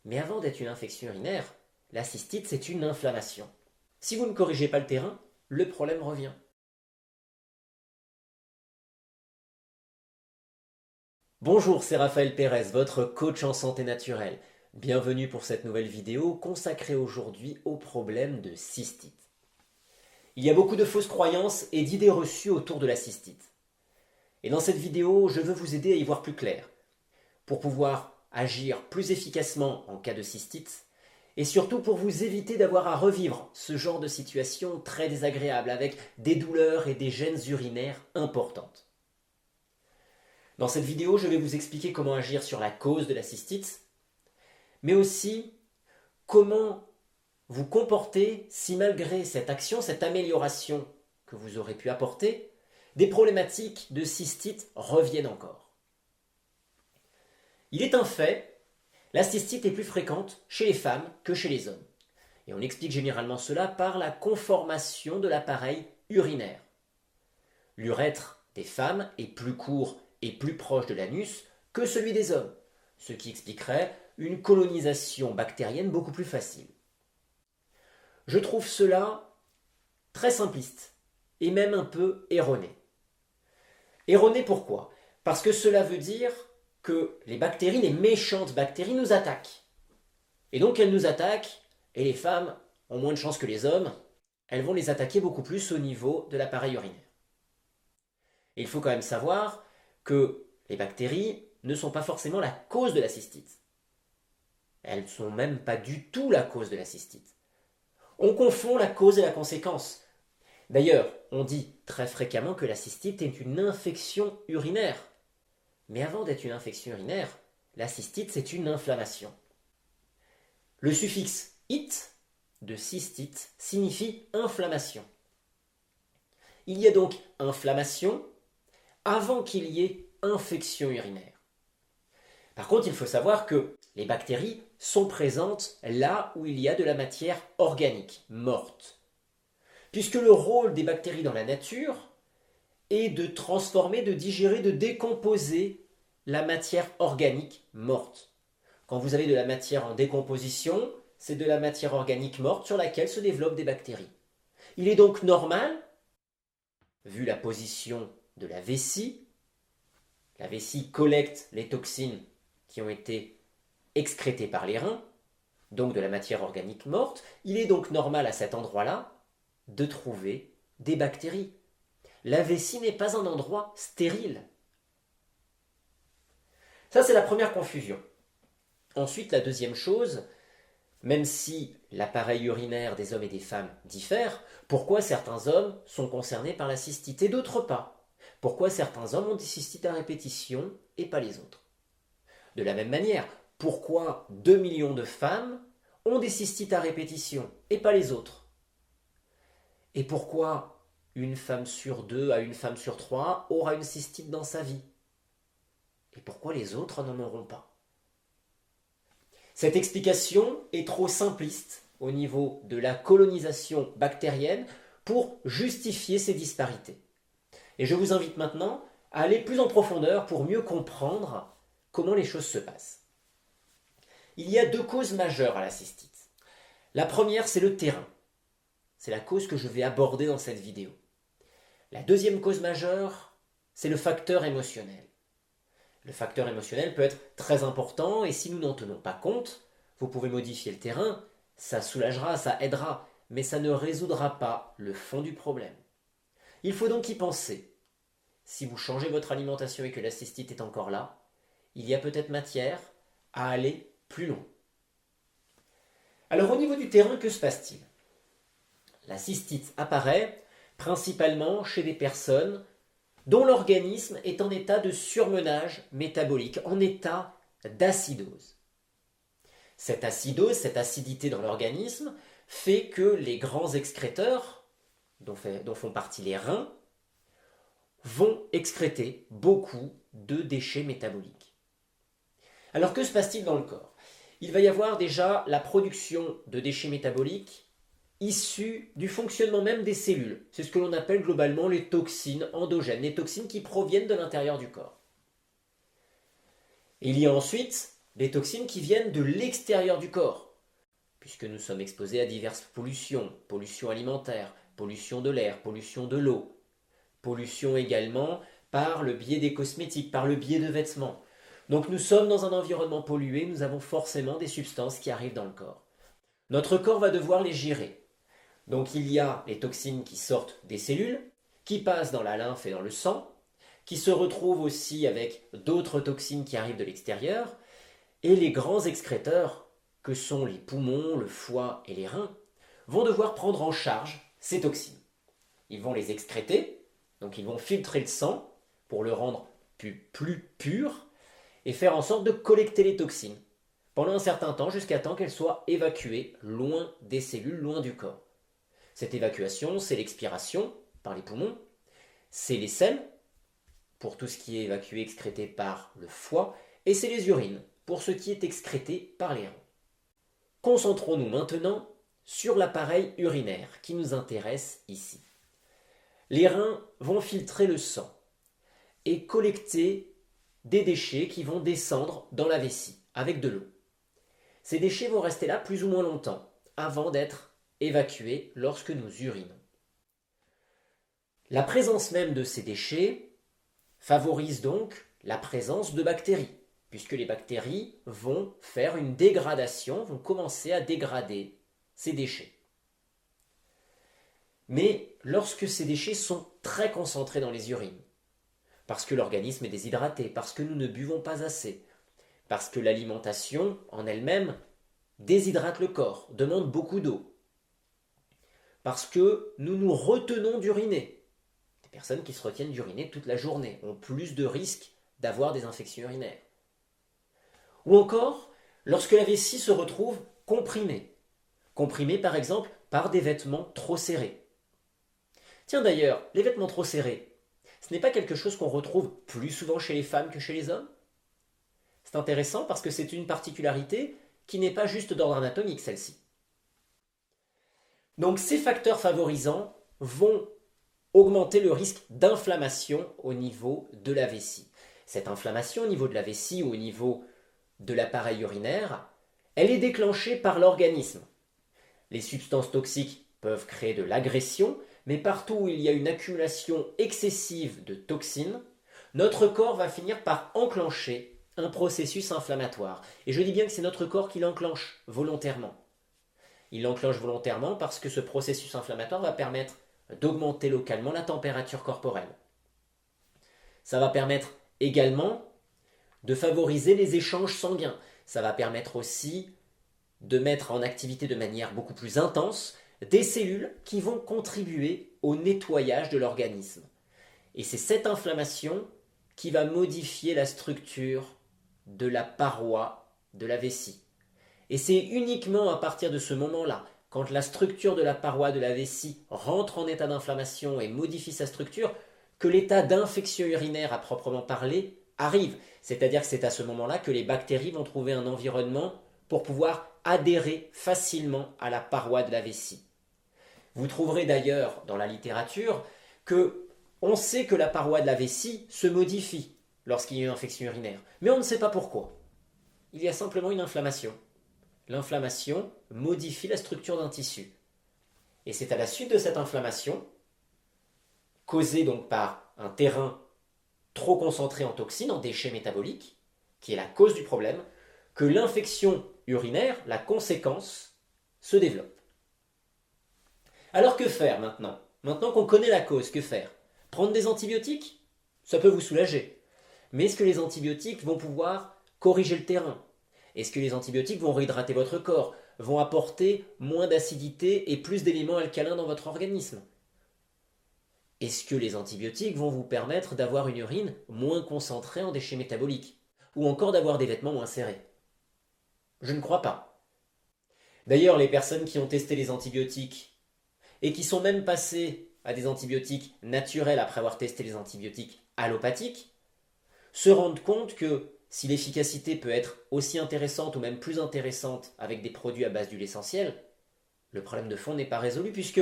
Mais avant d'être une infection urinaire, la cystite, c'est une inflammation. Si vous ne corrigez pas le terrain, le problème revient. Bonjour, c'est Raphaël Pérez, votre coach en santé naturelle. Bienvenue pour cette nouvelle vidéo consacrée aujourd'hui au problème de cystite. Il y a beaucoup de fausses croyances et d'idées reçues autour de la cystite. Et dans cette vidéo, je veux vous aider à y voir plus clair, pour pouvoir agir plus efficacement en cas de cystite, et surtout pour vous éviter d'avoir à revivre ce genre de situation très désagréable avec des douleurs et des gênes urinaires importantes. Dans cette vidéo, je vais vous expliquer comment agir sur la cause de la cystite, mais aussi comment vous comporter si malgré cette action, cette amélioration que vous aurez pu apporter, des problématiques de cystite reviennent encore. Il est un fait, la cystite est plus fréquente chez les femmes que chez les hommes. Et on explique généralement cela par la conformation de l'appareil urinaire. L'urètre des femmes est plus court et plus proche de l'anus que celui des hommes, ce qui expliquerait une colonisation bactérienne beaucoup plus facile. Je trouve cela très simpliste et même un peu erroné. Erroné pourquoi ? Parce que cela veut dire que les bactéries, les méchantes bactéries nous attaquent. Et donc elles nous attaquent, et les femmes ont moins de chances que les hommes, elles vont les attaquer beaucoup plus au niveau de l'appareil urinaire. Et il faut quand même savoir que les bactéries ne sont pas forcément la cause de la cystite. Elles ne sont même pas du tout la cause de la cystite. On confond la cause et la conséquence. D'ailleurs, on dit très fréquemment que la cystite est une infection urinaire. Mais avant d'être une infection urinaire, la cystite, c'est une inflammation. Le suffixe -ite de cystite signifie inflammation. Il y a donc inflammation avant qu'il y ait infection urinaire. Par contre, il faut savoir que les bactéries sont présentes là où il y a de la matière organique, morte. Puisque le rôle des bactéries dans la nature est de transformer, de digérer, de décomposer la matière organique morte. Quand vous avez de la matière en décomposition, c'est de la matière organique morte sur laquelle se développent des bactéries. Il est donc normal, vu la position de la vessie collecte les toxines qui ont été excrétées par les reins, donc de la matière organique morte, il est donc normal à cet endroit-là de trouver des bactéries. La vessie n'est pas un endroit stérile. Ça, c'est la première confusion. Ensuite, la deuxième chose, même si l'appareil urinaire des hommes et des femmes diffère, pourquoi certains hommes sont concernés par la cystite et d'autres pas ? Pourquoi certains hommes ont des cystites à répétition et pas les autres ? De la même manière, pourquoi 2 millions de femmes ont des cystites à répétition et pas les autres ? Et pourquoi une femme sur 2 à une femme sur 3 aura une cystite dans sa vie ? Et pourquoi les autres n'en auront pas ? Cette explication est trop simpliste au niveau de la colonisation bactérienne pour justifier ces disparités. Et je vous invite maintenant à aller plus en profondeur pour mieux comprendre comment les choses se passent. Il y a 2 causes majeures à la cystite. La première, c'est le terrain. C'est la cause que je vais aborder dans cette vidéo. La deuxième cause majeure, c'est le facteur émotionnel. Le facteur émotionnel peut être très important et si nous n'en tenons pas compte, vous pouvez modifier le terrain, ça soulagera, ça aidera, mais ça ne résoudra pas le fond du problème. Il faut donc y penser. Si vous changez votre alimentation et que la cystite est encore là, il y a peut-être matière à aller plus loin. Alors au niveau du terrain, que se passe-t-il ? La cystite apparaît principalement chez des personnes dont l'organisme est en état de surmenage métabolique, en état d'acidose. Cette acidose, cette acidité dans l'organisme, fait que les grands excréteurs, dont font partie les reins, vont excréter beaucoup de déchets métaboliques. Alors que se passe-t-il dans le corps ? Il va y avoir déjà la production de déchets métaboliques issus du fonctionnement même des cellules. C'est ce que l'on appelle globalement les toxines endogènes, les toxines qui proviennent de l'intérieur du corps. Et il y a ensuite des toxines qui viennent de l'extérieur du corps, puisque nous sommes exposés à diverses pollutions, pollution alimentaire, pollution de l'air, pollution de l'eau, pollution également par le biais des cosmétiques, par le biais de vêtements. Donc nous sommes dans un environnement pollué, nous avons forcément des substances qui arrivent dans le corps. Notre corps va devoir les gérer. Donc il y a les toxines qui sortent des cellules, qui passent dans la lymphe et dans le sang, qui se retrouvent aussi avec d'autres toxines qui arrivent de l'extérieur, et les grands excréteurs, que sont les poumons, le foie et les reins, vont devoir prendre en charge ces toxines. Ils vont les excréter, donc ils vont filtrer le sang pour le rendre plus pur, et faire en sorte de collecter les toxines pendant un certain temps jusqu'à temps qu'elles soient évacuées loin des cellules, loin du corps. Cette évacuation, c'est l'expiration par les poumons, c'est les selles pour tout ce qui est évacué, excrété par le foie, et c'est les urines pour ce qui est excrété par les reins. Concentrons-nous maintenant sur l'appareil urinaire qui nous intéresse ici. Les reins vont filtrer le sang et collecter des déchets qui vont descendre dans la vessie avec de l'eau. Ces déchets vont rester là plus ou moins longtemps avant d'être évacués lorsque nous urinons. La présence même de ces déchets favorise donc la présence de bactéries, puisque les bactéries vont faire une dégradation, vont commencer à dégrader ces déchets. Mais lorsque ces déchets sont très concentrés dans les urines, parce que l'organisme est déshydraté, parce que nous ne buvons pas assez, parce que l'alimentation en elle-même déshydrate le corps, demande beaucoup d'eau, parce que nous nous retenons d'uriner. Des personnes qui se retiennent d'uriner toute la journée ont plus de risques d'avoir des infections urinaires. Ou encore, lorsque la vessie se retrouve comprimée. Comprimée par exemple par des vêtements trop serrés. Tiens d'ailleurs, les vêtements trop serrés, ce n'est pas quelque chose qu'on retrouve plus souvent chez les femmes que chez les hommes? C'est intéressant parce que c'est une particularité qui n'est pas juste d'ordre anatomique celle-ci. Donc ces facteurs favorisants vont augmenter le risque d'inflammation au niveau de la vessie. Cette inflammation au niveau de la vessie ou au niveau de l'appareil urinaire, elle est déclenchée par l'organisme. Les substances toxiques peuvent créer de l'agression, mais partout où il y a une accumulation excessive de toxines, notre corps va finir par enclencher un processus inflammatoire. Et je dis bien que c'est notre corps qui l'enclenche volontairement. Il l'enclenche volontairement parce que ce processus inflammatoire va permettre d'augmenter localement la température corporelle. Ça va permettre également de favoriser les échanges sanguins. Ça va permettre aussi de mettre en activité de manière beaucoup plus intense des cellules qui vont contribuer au nettoyage de l'organisme. Et c'est cette inflammation qui va modifier la structure de la paroi de la vessie. Et c'est uniquement à partir de ce moment-là, quand la structure de la paroi de la vessie rentre en état d'inflammation et modifie sa structure, que l'état d'infection urinaire à proprement parler arrive. C'est-à-dire que c'est à ce moment-là que les bactéries vont trouver un environnement pour pouvoir adhérer facilement à la paroi de la vessie. Vous trouverez d'ailleurs dans la littérature que on sait que la paroi de la vessie se modifie lorsqu'il y a une infection urinaire, mais on ne sait pas pourquoi. Il y a simplement une inflammation. L'inflammation modifie la structure d'un tissu. Et c'est à la suite de cette inflammation, causée donc par un terrain trop concentré en toxines, en déchets métaboliques, qui est la cause du problème, que l'infection urinaire, la conséquence, se développe. Alors que faire maintenant? Maintenant qu'on connaît la cause, que faire? Prendre des antibiotiques? Ça peut vous soulager. Mais est-ce que les antibiotiques vont pouvoir corriger le terrain? Est-ce que les antibiotiques vont réhydrater votre corps, vont apporter moins d'acidité et plus d'éléments alcalins dans votre organisme? Est-ce que les antibiotiques vont vous permettre d'avoir une urine moins concentrée en déchets métaboliques? Ou encore d'avoir des vêtements moins serrés? Je ne crois pas. D'ailleurs, les personnes qui ont testé les antibiotiques et qui sont même passées à des antibiotiques naturels après avoir testé les antibiotiques allopathiques se rendent compte que si l'efficacité peut être aussi intéressante ou même plus intéressante avec des produits à base d'huile essentielle, le problème de fond n'est pas résolu puisque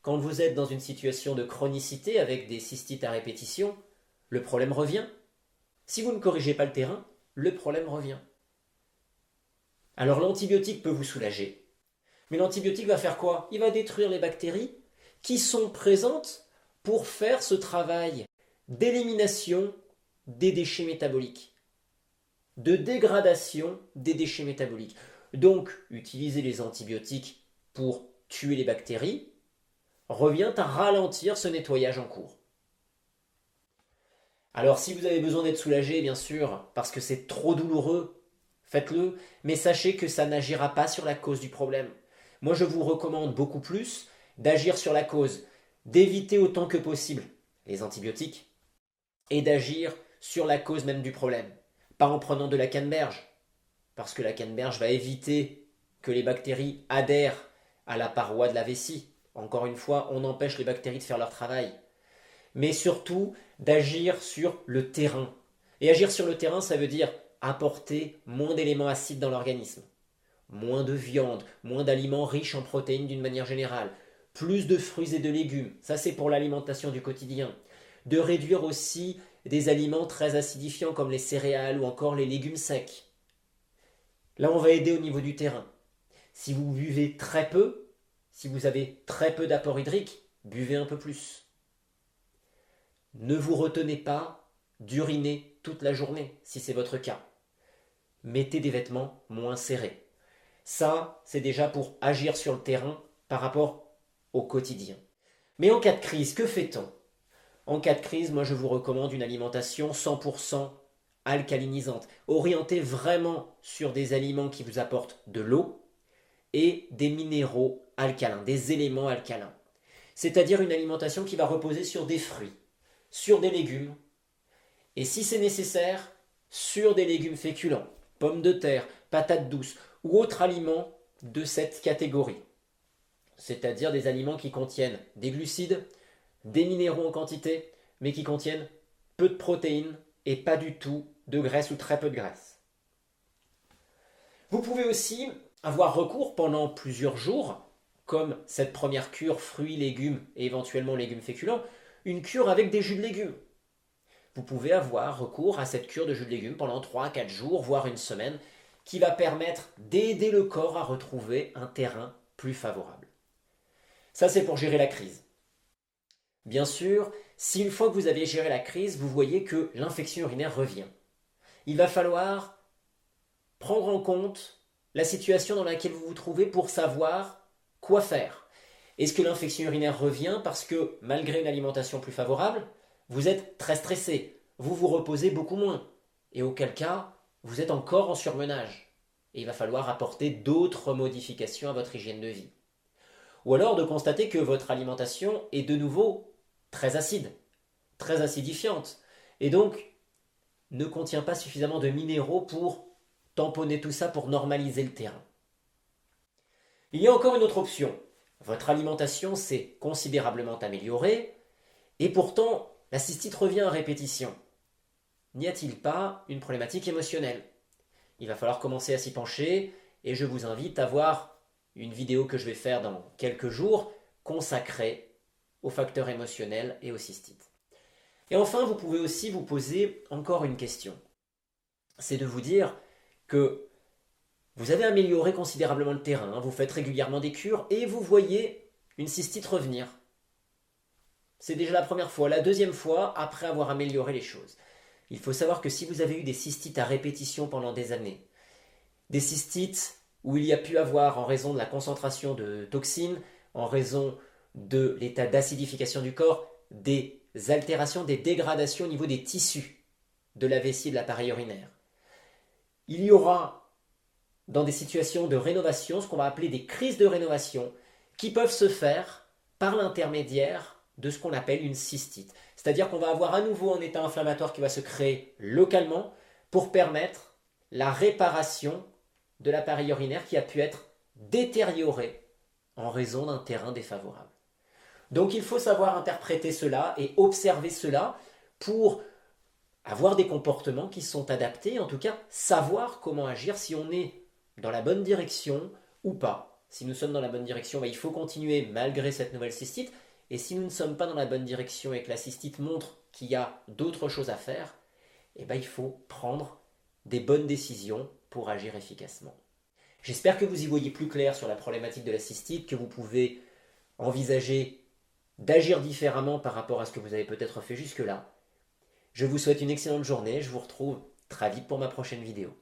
quand vous êtes dans une situation de chronicité avec des cystites à répétition, le problème revient. Si vous ne corrigez pas le terrain, le problème revient. Alors l'antibiotique peut vous soulager. Mais l'antibiotique va faire quoi? Il va détruire les bactéries qui sont présentes pour faire ce travail d'élimination des déchets métaboliques, de dégradation des déchets métaboliques. Donc, utiliser les antibiotiques pour tuer les bactéries revient à ralentir ce nettoyage en cours. Alors, si vous avez besoin d'être soulagé, bien sûr, parce que c'est trop douloureux, faites-le, mais sachez que ça n'agira pas sur la cause du problème. Moi, je vous recommande beaucoup plus d'agir sur la cause, d'éviter autant que possible les antibiotiques et d'agir sur la cause même du problème. Pas en prenant de la canneberge, parce que la canneberge va éviter que les bactéries adhèrent à la paroi de la vessie. Encore une fois, on empêche les bactéries de faire leur travail. Mais surtout d'agir sur le terrain. Et agir sur le terrain, ça veut dire apporter moins d'éléments acides dans l'organisme, moins de viande, moins d'aliments riches en protéines d'une manière générale, plus de fruits et de légumes, ça c'est pour l'alimentation du quotidien, de réduire aussi des aliments très acidifiants comme les céréales ou encore les légumes secs. Là on va aider au niveau du terrain. Si vous buvez très peu, si vous avez très peu d'apport hydrique, buvez un peu plus. Ne vous retenez pas d'uriner toute la journée, si c'est votre cas. Mettez des vêtements moins serrés. Ça, c'est déjà pour agir sur le terrain par rapport au quotidien. Mais en cas de crise, que fait-on? En cas de crise, moi je vous recommande une alimentation 100% alcalinisante, orientée vraiment sur des aliments qui vous apportent de l'eau et des minéraux alcalins, des éléments alcalins. C'est-à-dire une alimentation qui va reposer sur des fruits, sur des légumes, et si c'est nécessaire, sur des légumes féculents, pommes de terre, patates douces ou autres aliments de cette catégorie. C'est-à-dire des aliments qui contiennent des glucides, des minéraux en quantité, mais qui contiennent peu de protéines et pas du tout de graisse ou très peu de graisse. Vous pouvez aussi avoir recours pendant plusieurs jours, comme cette première cure fruits, légumes et éventuellement légumes féculents, une cure avec des jus de légumes. Vous pouvez avoir recours à cette cure de jus de légumes pendant 3 à 4 jours, voire une semaine, qui va permettre d'aider le corps à retrouver un terrain plus favorable. Ça, c'est pour gérer la crise. Bien sûr, si une fois que vous avez géré la crise, vous voyez que l'infection urinaire revient, il va falloir prendre en compte la situation dans laquelle vous vous trouvez pour savoir quoi faire. Est-ce que l'infection urinaire revient parce que, malgré une alimentation plus favorable, vous êtes très stressé, vous vous reposez beaucoup moins, et auquel cas, vous êtes encore en surmenage, et il va falloir apporter d'autres modifications à votre hygiène de vie. Ou alors de constater que votre alimentation est de nouveau très acide, très acidifiante, et donc ne contient pas suffisamment de minéraux pour tamponner tout ça pour normaliser le terrain. Il y a encore une autre option. Votre alimentation s'est considérablement améliorée, et pourtant la cystite revient à répétition. N'y a-t-il pas une problématique émotionnelle? Il va falloir commencer à s'y pencher, et je vous invite à voir une vidéo que je vais faire dans quelques jours consacrée aux facteurs émotionnels et aux cystites. Et enfin, vous pouvez aussi vous poser encore une question. C'est de vous dire que vous avez amélioré considérablement le terrain, vous faites régulièrement des cures et vous voyez une cystite revenir. C'est déjà la première fois. La deuxième fois, après avoir amélioré les choses. Il faut savoir que si vous avez eu des cystites à répétition pendant des années, des cystites où il y a pu avoir, en raison de la concentration de toxines, en raison de l'état d'acidification du corps, des altérations, des dégradations au niveau des tissus de la vessie et de l'appareil urinaire. Il y aura, dans des situations de rénovation, ce qu'on va appeler des crises de rénovation, qui peuvent se faire par l'intermédiaire de ce qu'on appelle une cystite. C'est-à-dire qu'on va avoir à nouveau un état inflammatoire qui va se créer localement pour permettre la réparation de l'appareil urinaire qui a pu être détérioré en raison d'un terrain défavorable. Donc il faut savoir interpréter cela et observer cela pour avoir des comportements qui sont adaptés, en tout cas savoir comment agir si on est dans la bonne direction ou pas. Si nous sommes dans la bonne direction, il faut continuer malgré cette nouvelle cystite, et si nous ne sommes pas dans la bonne direction et que la cystite montre qu'il y a d'autres choses à faire, il faut prendre des bonnes décisions pour agir efficacement. J'espère que vous y voyez plus clair sur la problématique de la cystite, que vous pouvez envisager d'agir différemment par rapport à ce que vous avez peut-être fait jusque-là. Je vous souhaite une excellente journée, je vous retrouve très vite pour ma prochaine vidéo.